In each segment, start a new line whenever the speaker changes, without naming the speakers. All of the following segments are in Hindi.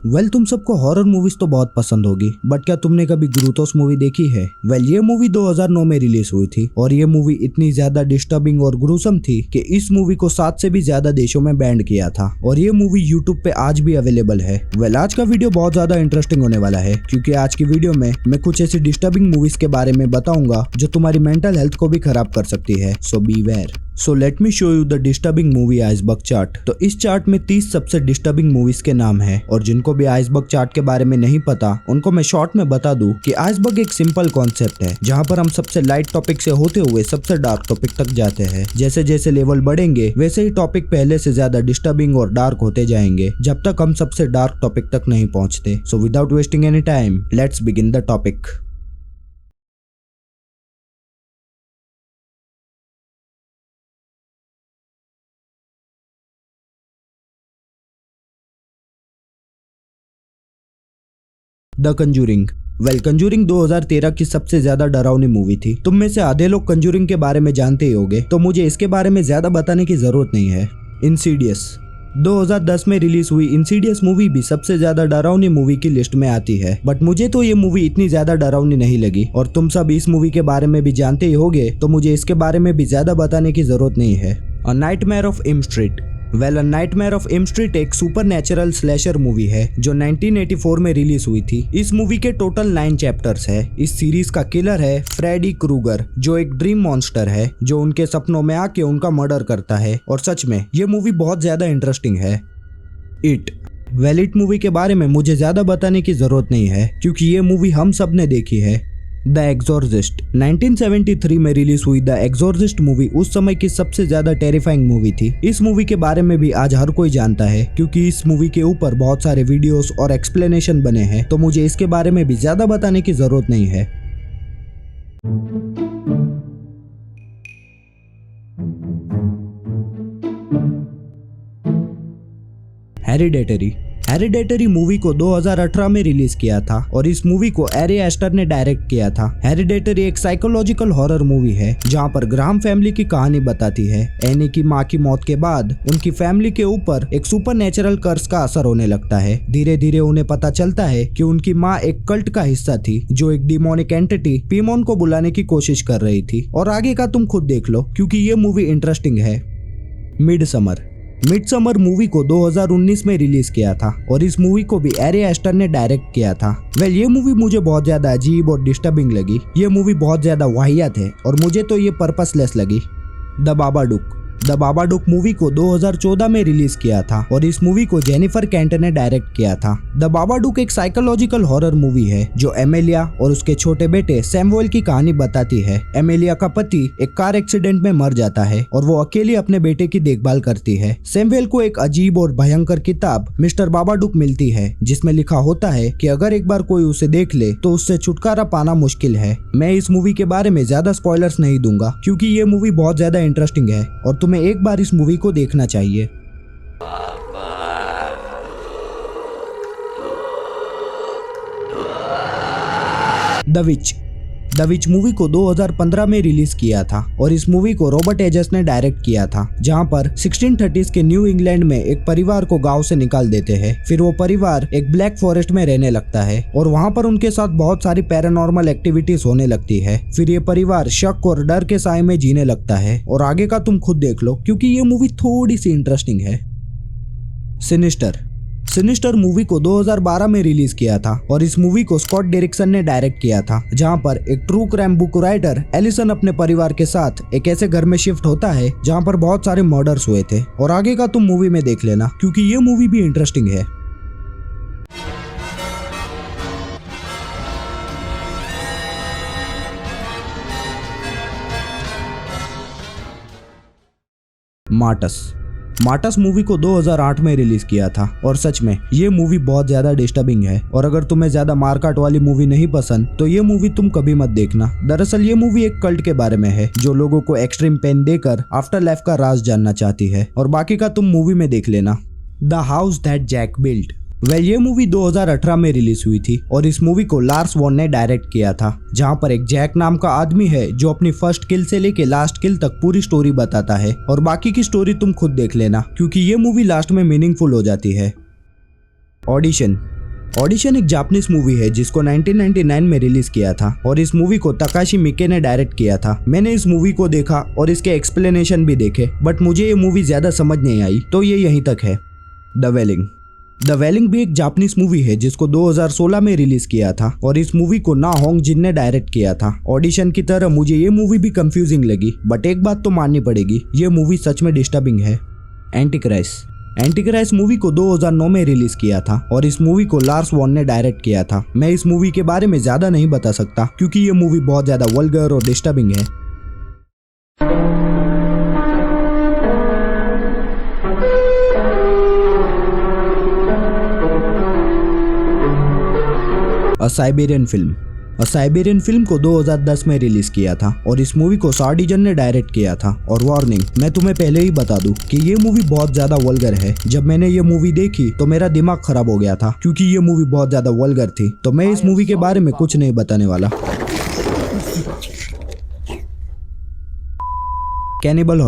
तुम सबको हॉरर मूवीज तो बहुत पसंद होगी, बट क्या तुमने कभी ग्रुतोस मूवी देखी है? ये मूवी 2009 में रिलीज हुई थी और ये मूवी इतनी ज्यादा डिस्टर्बिंग और ग्रुसम थी कि इस मूवी को 7 से भी ज्यादा देशों में बैंड किया था और ये मूवी यूट्यूब पे आज भी अवेलेबल है। आज का वीडियो बहुत ज्यादा इंटरेस्टिंग होने वाला है क्योंकि आज की वीडियो में मैं कुछ ऐसी डिस्टर्बिंग मूवीज के बारे में बताऊंगा जो तुम्हारी मेंटल हेल्थ को भी खराब कर सकती है। So beware. So let me show you the disturbing movie iceberg chart. तो इस चार्ट में 30 सबसे डिस्टर्बिंग मूवीज के नाम है और जिनको भी आइसबर्ग चार्ट के बारे में नहीं पता उनको मैं शॉर्ट में बता दूं कि आइसबर्ग एक सिंपल कॉन्सेप्ट है जहां पर हम सबसे लाइट टॉपिक से होते हुए सबसे डार्क टॉपिक तक जाते हैं। जैसे जैसे लेवल बढ़ेंगे वैसे ही टॉपिक पहले से ज्यादा डिस्टर्बिंग और डार्क होते जाएंगे जब तक हम सबसे डार्क टॉपिक तक नहीं पहुंचते। So without wasting any time let's begin the topic. The Conjuring. Conjuring 2013 की सबसे ज्यादा डरावनी मूवी थी। तुम में से आधे लोग कंजूरिंग के बारे में जानते ही होगे तो मुझे इसके बारे में ज्यादा बताने की जरूरत नहीं है। इंसीडियस 2010 में रिलीज हुई इंसीडियस मूवी भी सबसे ज्यादा डरावनी मूवी की लिस्ट में आती है, बट मुझे तो ये मूवी इतनी ज्यादा डरावनी नहीं लगी और तुम सब इस मूवी के बारे में भी जानते ही होगे तो मुझे इसके बारे में भी ज्यादा बताने की जरूरत नहीं है। A nightmare of Elm street. A nightmare of Elm street एक सुपर नेचुरल स्लैशर मूवी है जो 1984 में रिलीज हुई थी। इस मूवी के टोटल 9 चैप्टर्स है। इस सीरीज का किलर है फ्रेडी क्रूगर जो एक ड्रीम मॉन्स्टर है जो उनके सपनों में आके उनका मर्डर करता है और सच में ये मूवी बहुत ज्यादा इंटरेस्टिंग है। इट मूवी के बारे में मुझे ज्यादा बताने की जरूरत नहीं है क्योंकि ये मूवी हम सब ने देखी है। द एक्सॉर्सिस्ट 1973 में रिलीज हुई द एक्सॉर्सिस्ट मूवी उस समय की सबसे ज्यादा टेरिफाइंग मूवी थी। इस मूवी के बारे में भी आज हर कोई जानता है क्योंकि इस मूवी के ऊपर बहुत सारे वीडियोस और एक्सप्लेनेशन बने हैं तो मुझे इसके बारे में भी ज्यादा बताने की जरूरत नहीं है। हेरिडेटरी मूवी को 2018 में रिलीज किया था और इस मूवी को एरी एस्टर ने डायरेक्ट किया था। हेरिडेटरी एक साइकोलॉजिकल हॉरर मूवी है जहां पर ग्राहम फैमिली की कहानी बताती है। एनी की मां की मौत के बाद उनकी फैमिली के ऊपर एक सुपरनेचुरल कर्स का असर होने लगता है। धीरे धीरे उन्हें पता चलता है कि उनकी मां एक कल्ट का हिस्सा थी जो एक डिमोनिक एंटिटी पीमोन को बुलाने की कोशिश कर रही थी और आगे का तुम खुद देख लो क्योंकि ये मूवी इंटरेस्टिंग है। मिडसमर मूवी को 2019 में रिलीज किया था और इस मूवी को भी एरी एस्टर ने डायरेक्ट किया था। ये मूवी मुझे बहुत ज्यादा अजीब और डिस्टर्बिंग लगी। ये मूवी बहुत ज्यादा वाहियात है और मुझे तो ये पर्पसलेस लगी। द बाबाडुक मूवी को 2014 में रिलीज किया था और इस मूवी को जेनिफर कैंट ने डायरेक्ट किया था। द बाबाडुक एक साइकोलॉजिकल हॉरर मूवी है जो एमेलिया और उसके छोटे बेटे सैमुअल की कहानी बताती है। एमेलिया का पति एक कार एक्सीडेंट में मर जाता है और वो अकेली अपने बेटे की देखभाल करती है। सैमुअल को एक अजीब और भयंकर किताब मिस्टर बाबाडुक मिलती है जिसमें लिखा होता है कि अगर एक बार कोई उसे देख ले तो उससे छुटकारा पाना मुश्किल है। मैं इस मूवी के बारे में ज्यादा स्पॉयलर्स नहीं दूंगा क्योंकि ये मूवी बहुत ज्यादा इंटरेस्टिंग है और तुम्हें एक बार इस मूवी को देखना चाहिए। द विच मूवी को 2015 में रिलीज किया था और इस मूवी को रॉबर्ट एजस ने डायरेक्ट किया था जहां पर 1630s के न्यू इंग्लैंड में एक परिवार को गांव से निकाल देते हैं। फिर वो परिवार एक ब्लैक फॉरेस्ट में रहने लगता है और वहां पर उनके साथ बहुत सारी पैरानॉर्मल एक्टिविटीज होने लगती है। फिर ये परिवार शक और डर के साए में जीने लगता है और आगे का तुम खुद देख लो क्योंकि ये मूवी थोड़ी सी इंटरेस्टिंग है। सिनिस्टर मूवी को 2012 में रिलीज किया था और इस मूवी को स्कॉट डेरिक्सन ने डायरेक्ट किया था जहां पर एक true crime book writer Allison अपने परिवार के साथ एक ऐसे घर में शिफ्ट होता है जहां पर बहुत सारे मर्डर्स हुए थे और आगे का तुम मूवी में देख लेना क्योंकि ये मूवी भी इंटरेस्टिंग है। मार्टस मूवी को 2008 में रिलीज किया था और सच में ये मूवी बहुत ज्यादा डिस्टर्बिंग है और अगर तुम्हें ज्यादा मारकाट वाली मूवी नहीं पसंद तो ये मूवी तुम कभी मत देखना। दरअसल ये मूवी एक कल्ट के बारे में है जो लोगों को एक्सट्रीम पेन देकर आफ्टर लाइफ का राज जानना चाहती है और बाकी का तुम मूवी में देख लेना। The house that Jack built. ये मूवी 2018 में रिलीज हुई थी और इस मूवी को लार्स वॉन ने डायरेक्ट किया था जहां पर एक जैक नाम का आदमी है जो अपनी फर्स्ट किल से लेके लास्ट किल तक पूरी स्टोरी बताता है और बाकी की स्टोरी तुम खुद देख लेना क्योंकि ये मूवी लास्ट में मीनिंगफुल हो जाती है। ऑडिशन ऑडिशन एक जापानीज मूवी है जिसको 1999 में रिलीज किया था और इस मूवी को तकाशी मिके ने डायरेक्ट किया था। मैंने इस मूवी को देखा और इसके एक्सप्लेनेशन भी देखे, बट मुझे ये मूवी ज्यादा समझ नहीं आई, तो ये यहीं तक है। द वेलिंग भी एक जापानीज मूवी है जिसको 2016 में रिलीज किया था और इस मूवी को ना होंग जिन ने डायरेक्ट किया था। ऑडिशन की तरह मुझे ये मूवी भी कंफ्यूजिंग लगी, बट एक बात तो माननी पड़ेगी, ये मूवी सच में डिस्टर्बिंग है। एंटीक्राइस्ट मूवी को 2009 में रिलीज किया था और इस मूवी को लार्स वॉन ने डायरेक्ट किया था। मैं इस मूवी के बारे में ज्यादा नहीं बता सकता क्योंकि ये मूवी बहुत ज्यादा वल्गर और डिस्टर्बिंग है। अ साइबेरियन फिल्म को 2010 में रिलीज किया था और इस मूवी को सार्डिजन ने डायरेक्ट किया था। और वार्निंग, मैं तुम्हें पहले ही बता दूं कि ये मूवी बहुत ज्यादा वल्गर है। जब मैंने ये मूवी देखी तो मेरा दिमाग खराब हो गया था क्योंकि ये मूवी बहुत ज्यादा वल्गर थी। तो मैं इस मूवी के बारे में कुछ नहीं बताने वाला। कैनिबल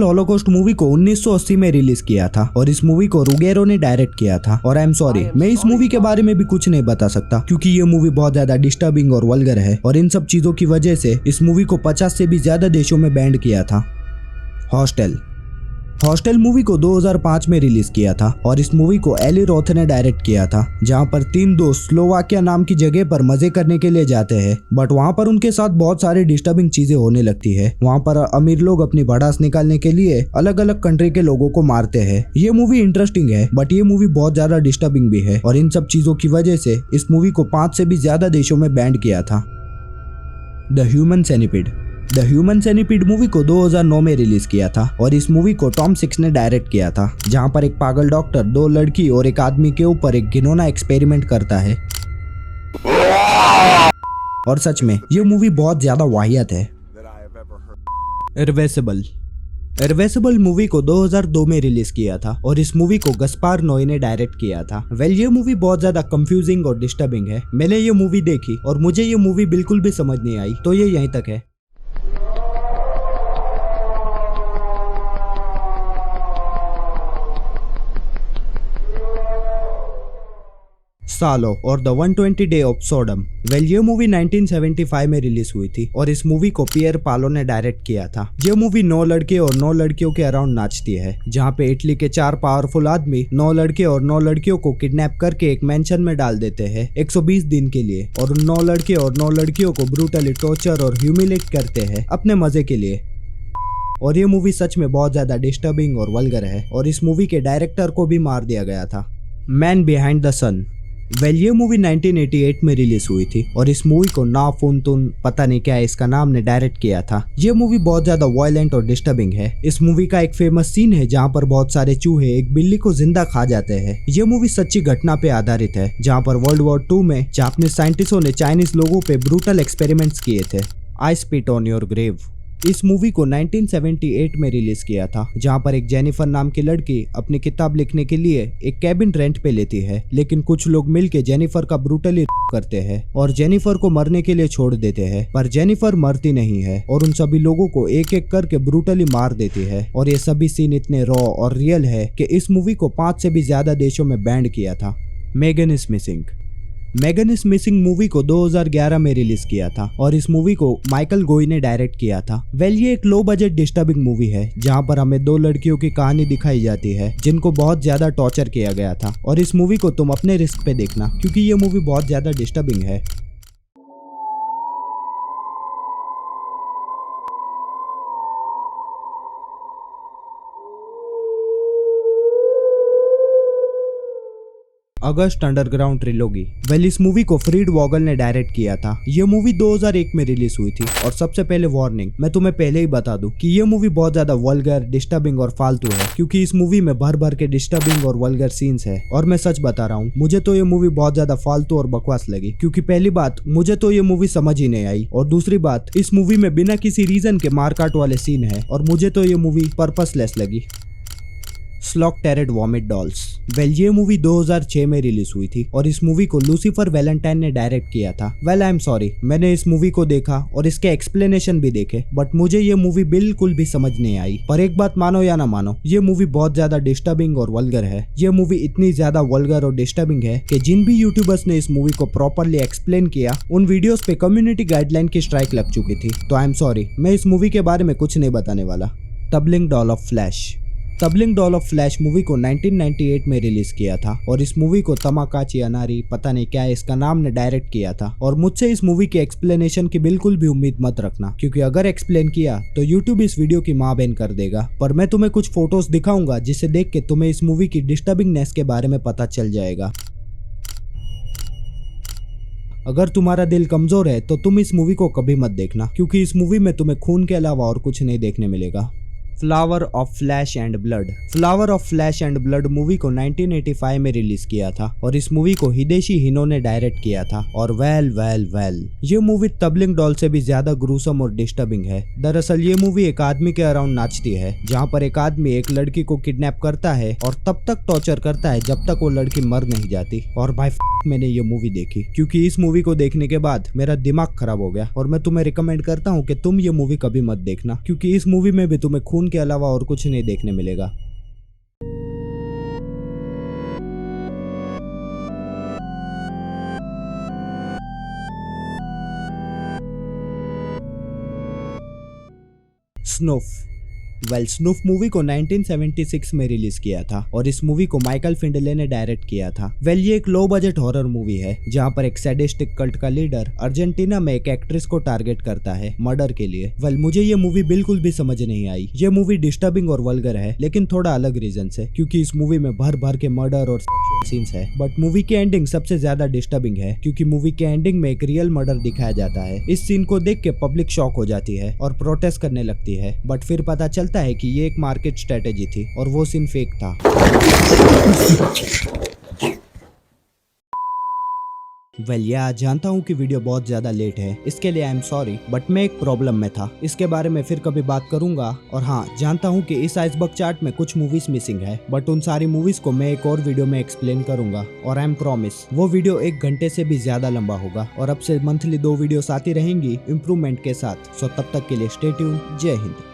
हॉलोकॉस्ट मूवी को 1980 में रिलीज किया था और इस मूवी को रुगेरो ने डायरेक्ट किया था। और आई एम सॉरी, मैं इस मूवी के बारे में भी कुछ नहीं बता सकता क्योंकि ये मूवी बहुत ज्यादा डिस्टर्बिंग और वल्गर है और इन सब चीजों की वजह से इस मूवी को 50 से भी ज्यादा देशों में बैंड किया था। हॉस्टल मूवी को 2005 में रिलीज किया था और इस मूवी को एली रोथ ने डायरेक्ट किया था, जहां पर 3 दोस्त स्लोवाकिया नाम की जगह पर मजे करने के लिए जाते हैं, बट वहां पर उनके साथ बहुत सारी डिस्टर्बिंग चीजें होने लगती है। वहां पर अमीर लोग अपनी भड़ास निकालने के लिए अलग अलग कंट्री के लोगों को मारते हैं। ये मूवी इंटरेस्टिंग है, बट ये मूवी बहुत ज्यादा डिस्टर्बिंग भी है और इन सब चीजों की वजह से इस मूवी को 5 से भी ज्यादा देशों में बैंड किया था। द ह्यूमन सेनिपिड मूवी को 2009 में रिलीज किया था और इस मूवी को टॉम सिक्स ने डायरेक्ट किया था, जहां पर एक पागल डॉक्टर 2 लड़की और एक आदमी के ऊपर एक घिनौना एक्सपेरिमेंट करता है। और सच में ये मूवी बहुत ज्यादा वाहियात है। इरवेसिबल मूवी को 2002 में रिलीज किया था और इस मूवी को गस्पार नोए ने डायरेक्ट किया था। ये मूवी बहुत ज्यादा कंफ्यूजिंग और डिस्टर्बिंग है। मैंने ये मूवी देखी और मुझे ये मूवी बिल्कुल भी समझ नहीं आई, तो ये यहीं तक है। सालो और द 120 डे ऑफ सोडम। ये मूवी 1975 में रिलीज हुई थी और इस मूवी को पियर पालो ने डायरेक्ट किया था। ये मूवी 9 लड़के और 9 लड़कियों के अराउंड नाचती है, जहाँ पे इटली के 4 पावरफुल आदमी 9 लड़के और 9 लड़कियों को किडनैप करके एक मेंशन में डाल देते हैं 120 दिन के लिए और उन 9 लड़के और 9 लड़कियों को ब्रूटली टॉर्चर और ह्यूमिलेट करते हैं अपने मजे के लिए। और ये मूवी सच में बहुत ज्यादा डिस्टर्बिंग और वल्गर है और इस मूवी के डायरेक्टर को भी मार दिया गया था। मैन बिहाइंड द सन। ये मूवी 1988 में रिलीज हुई थी और इस मूवी को ना फुनतुन पता नहीं क्या इसका नाम ने डायरेक्ट किया था। ये मूवी बहुत ज्यादा वायलेंट और डिस्टर्बिंग है। इस मूवी का एक फेमस सीन है जहाँ पर बहुत सारे चूहे एक बिल्ली को जिंदा खा जाते हैं। ये मूवी सच्ची घटना पे आधारित है, जहाँ पर वर्ल्ड वॉर 2 में जापानीज साइंटिस्टों ने चाइनीज लोगों पे ब्रूटल एक्सपेरिमेंट्स किए थे। I spit on your grave. इस मूवी को 1978 में रिलीज किया था, जहां पर एक जेनिफर नाम की लड़की अपनी किताब लिखने के लिए एक कैबिन रेंट पे लेती है, लेकिन कुछ लोग मिलके जेनिफर का ब्रूटली करते हैं और जेनिफर को मरने के लिए छोड़ देते हैं, पर जेनिफर मरती नहीं है और उन सभी लोगों को एक एक करके ब्रूटली मार देती है। और ये सभी सीन इतने रॉ और रियल है कि इस मूवी को 5 से भी ज्यादा देशों में बैंड किया था। मेगन इज मिसिंग मूवी को 2011 में रिलीज किया था और इस मूवी को माइकल गोई ने डायरेक्ट किया था। ये एक लो बजट डिस्टर्बिंग मूवी है, जहां पर हमें 2 लड़कियों की कहानी दिखाई जाती है जिनको बहुत ज्यादा टॉर्चर किया गया था। और इस मूवी को तुम अपने रिस्क पे देखना क्योंकि ये मूवी बहुत ज्यादा डिस्टर्बिंग है। अगस्त अंडरग्राउंड ट्रिलोगी। इस मूवी को फ्रीड वॉगल ने डायरेक्ट किया था। ये मूवी 2001 में रिलीज हुई थी और सबसे पहले वार्निंग, मैं तुम्हें पहले ही बता दूं कि ये मूवी बहुत ज्यादा वल्गर, डिस्टर्बिंग और फालतू है क्योंकि इस मूवी में भर भर के डिस्टर्बिंग और वल्गर सीन्स है। और मैं सच बता रहा हूँ, मुझे तो ये मूवी बहुत ज्यादा फालतू और बकवास लगी क्योंकि पहली बात मुझे तो ये मूवी समझ ही नहीं आई और दूसरी बात इस मूवी में बिना किसी रीजन के मारकाट वाले सीन है और मुझे तो ये मूवी पर्पसलेस लगी। Slaughtered vomit dolls. Well ये मूवी 2006 में रिलीज हुई थी और इस मूवी को लूसीफर वैलेंटाइन ने डायरेक्ट किया था। वेल आई एम सॉरी, मैंने इस मूवी को देखा और इसके एक्सप्लेनेशन भी देखे, बट मुझे ये मूवी बिल्कुल भी समझ नहीं आई। पर एक बात मानो या ना मानो, ये मूवी बहुत ज्यादा डिस्टर्बिंग और वल्गर है। ये मूवी इतनी ज्यादा वल्गर और डिस्टर्बिंग है कि जिन भी यूट्यूबर्स ने इस मूवी को प्रॉपरली एक्सप्लेन किया, उन वीडियोस पे कम्युनिटी गाइडलाइन की स्ट्राइक लग चुकी थी। तो आई एम सॉरी, मैं इस मूवी के बारे में कुछ नहीं बताने वाला। Tumbling doll of flesh. Tumbling doll of flesh movie को 1998 में रिलीज किया था और इस मूवी को तमाकाची अनारी, पता नहीं क्या इसका नाम, ने डायरेक्ट किया था। और मुझसे इस मूवी के एक्सप्लेनेशन की बिल्कुल भी उम्मीद मत रखना, क्योंकि अगर एक्सप्लेन किया तो यूट्यूब इस वीडियो की मां बैन कर देगा। पर मैं तुम्हें कुछ फोटोज दिखाऊंगा जिसे देख के तुम्हें इस मूवी की डिस्टर्बिंगनेस के बारे में पता चल जाएगा। अगर तुम्हारा दिल कमजोर है तो तुम इस मूवी को कभी मत देखना, क्योंकि इस मूवी में तुम्हें खून के अलावा और कुछ नहीं देखने मिलेगा। Flower of flash and blood. Flower of flash and blood movie को 1985 में रिलीज किया था और इस मूवी को हिदेशी हिनो ने डायरेक्ट किया था। और वेल ये मूवी टबलिंग डॉल से भी ज्यादा ग्रूसम और डिस्टर्बिंग है। दरअसल ये मूवी एक आदमी के अराउंड नाचती है, जहाँ पर एक आदमी एक लड़की को किडनैप करता है और तब तक टॉर्चर करता है जब तक वो लड़की मर नहीं जाती। और भाई मैंने ये मूवी देखी, क्योंकि इस मूवी को देखने के बाद मेरा दिमाग खराब हो गया। और मैं तुम्हें रिकमेंड करता हूँ कि तुम ये मूवी कभी मत देखना, क्योंकि इस मूवी में भी तुम्हें खून के अलावा और कुछ नहीं देखने मिलेगा। स्नूफ। वेल स्नूफ मूवी को 1976 में रिलीज किया था और इस मूवी को माइकल फिंडले ने डायरेक्ट किया था। वेल ये एक लो बजट हॉरर मूवी है, जहां पर एक सैडिस्टिक कल्ट का लीडर अर्जेंटीना में एक एक्ट्रेस को टारगेट करता है मर्डर के लिए। वेल मुझे ये मूवी बिल्कुल भी समझ नहीं आई। ये मूवी डिस्टर्बिंग और वल्गर है, लेकिन थोड़ा अलग रीजन से, क्योंकि इस मूवी में भर भर के मर्डर और सीन्स है। बट मूवी की एंडिंग सबसे ज्यादा डिस्टर्बिंग है, क्योंकि मूवी के एंडिंग में एक रियल मर्डर दिखाया जाता है। इस सीन को देख के पब्लिक शॉक हो जाती है और प्रोटेस्ट करने लगती है, बट फिर पता चलता है कि ये एक मार्केट स्ट्रेटेजी थी और वो सीन फेक था। वेल यार जानता हूँ कि वीडियो बहुत ज्यादा लेट है, इसके लिए आई एम सॉरी, बट मैं एक प्रॉब्लम में था, इसके बारे में फिर कभी बात करूंगा। और हाँ, जानता हूँ कि इस आइसबर्ग चार्ट में कुछ मूवीज मिसिंग है, बट उन सारी मूवीज को मैं एक और वीडियो में एक्सप्लेन करूंगा। और आई एम प्रॉमिस वो वीडियो 1 घंटे से भी ज्यादा लंबा होगा और अब से मंथली 2 वीडियोस आती रहेंगी इम्प्रूवमेंट के साथ। सो तब तक के लिए स्टे ट्यून। जय हिंद।